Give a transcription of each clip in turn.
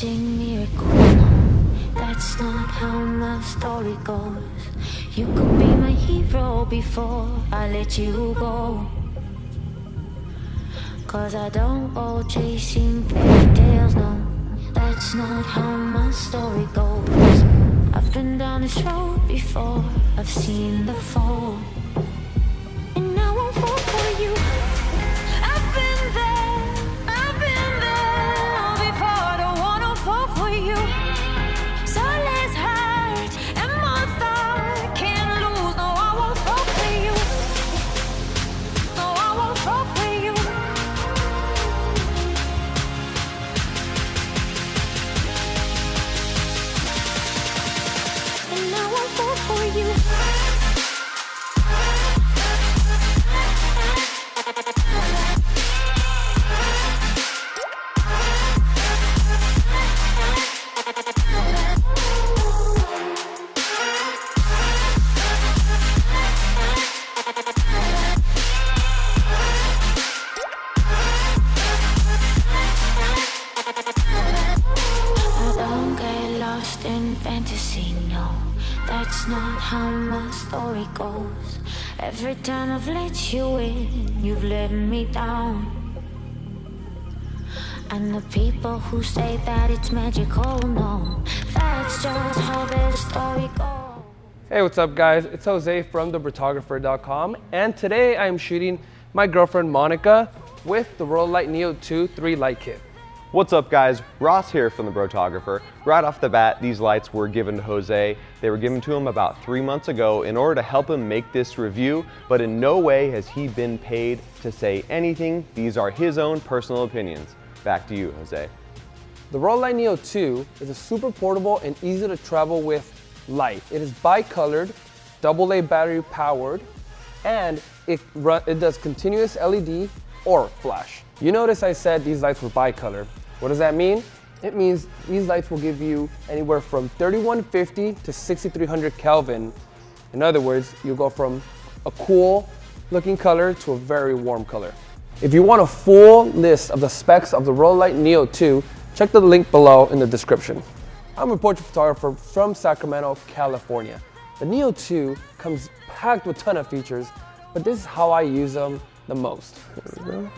chasing miracles. No, that's not how my story goes. You could be my hero before I let you go. 'Cause I don't go chasing fairy tales, no, that's not how my story goes. I've been down this road before, I've seen the fall, and I won't fall for you. I've been there before, I don't wanna fall for you. So let's hurt, and my thought can't lose. No, I won't fall for you. No, I won't fall for you. And I won't fall for you. In fantasy, no, that's not how my story goes. Every time I've let you in, you've let me down. And the people who say that it's magical, no, that's just how their story goes. Hey, what's up guys? It's Jose from Brotographer.com, and today I'm shooting my girlfriend Monica with the Rotolight Neo 2 3 light kit. What's up guys, Ross here from the Brotographer. Right off the bat, these lights were given to Jose. They were given to him about 3 months ago in order to help him make this review, but in no way has he been paid to say anything. These are his own personal opinions. Back to you, Jose. The Rotolight Neo 2 is a super portable and easy to travel with light. It is bi-colored, AA battery powered, and it does continuous LED or flash. You notice I said these lights were bi-color. What does that mean? It means these lights will give you anywhere from 3150 to 6300 Kelvin. In other words, you'll go from a cool looking color to a very warm color. If you want a full list of the specs of the Rotolight Neo 2, check the link below in the description. I'm a portrait photographer from Sacramento, California. The Neo 2 comes packed with a ton of features, but this is how I use them the most. Here we go.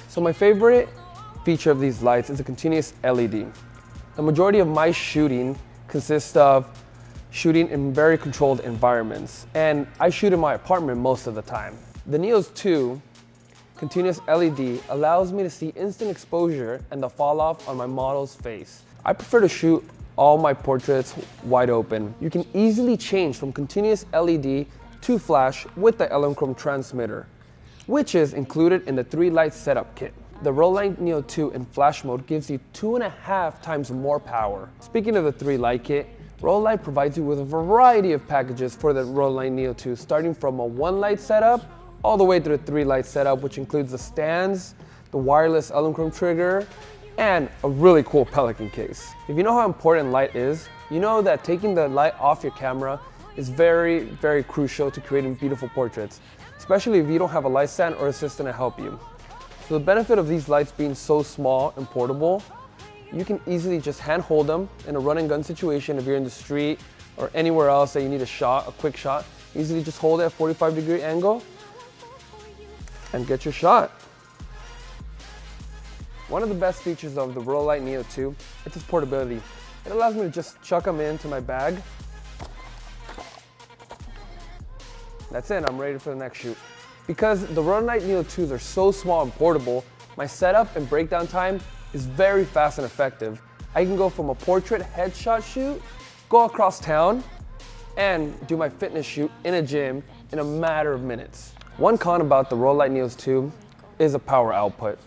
So my favorite feature of these lights is the continuous LED. The majority of my shooting consists of shooting in very controlled environments, and I shoot in my apartment most of the time. The Neo 2 continuous LED allows me to see instant exposure and the fall off on my model's face. I prefer to shoot all my portraits wide open. You can easily change from continuous LED to flash with the LM Chrome transmitter, which is included in the 3 light setup kit. The Rotolight Neo 2 in flash mode gives you 2.5 times more power. Speaking of the 3 light kit, Rotolight provides you with a variety of packages for the Rotolight Neo 2, starting from a 1 light setup all the way to the 3 light setup, which includes the stands, the wireless LM Chrome trigger, and a really cool Pelican case. If you know how important light is, you know that taking the light off your camera is very, very crucial to creating beautiful portraits, especially if you don't have a light stand or assistant to help you. So the benefit of these lights being so small and portable, you can easily just hand hold them in a run and gun situation if you're in the street or anywhere else that you need a shot, a quick shot. Easily just hold it at 45-degree angle and get your shot. One of the best features of the Rotolight Neo 2 is its portability. It allows me to just chuck them into my bag. That's it, I'm ready for the next shoot. Because the Rotolight Neo 2s are so small and portable, my setup and breakdown time is very fast and effective. I can go from a portrait headshot shoot, go across town, and do my fitness shoot in a gym in a matter of minutes. One con about the Rotolight Neo 2 is the power output.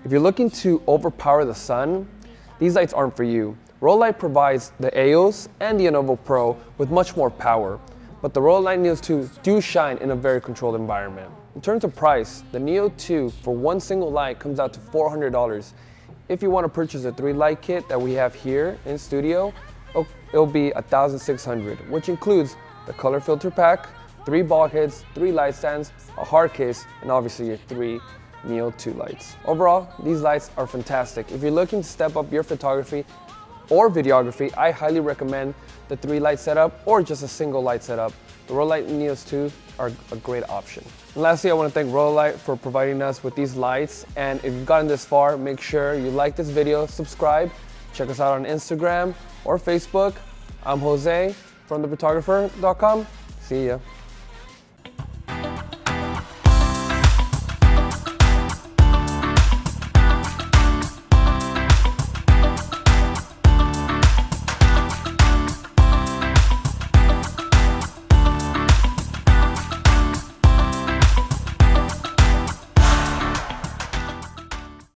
If you're looking to overpower the sun, these lights aren't for you. Rotolight provides the EOS and the Lenovo Pro with much more power, but the Rotolight Neo 2 do shine in a very controlled environment. In terms of price, the Neo 2 for one single light comes out to $400. If you want to purchase a 3 light kit that we have here in studio, it'll be $1,600, which includes the color filter pack, 3 ball heads, 3 light stands, a hard case, and obviously your 3 Neo 2 lights. Overall, these lights are fantastic. If you're looking to step up your photography or videography, I highly recommend the 3 light setup or just a single light setup. The Rotolight Neos 2 are a great option. And lastly, I want to thank Rotolight for providing us with these lights. And if you've gotten this far, make sure you like this video, subscribe, check us out on Instagram or Facebook. I'm Jose from thebrotographer.com. See ya.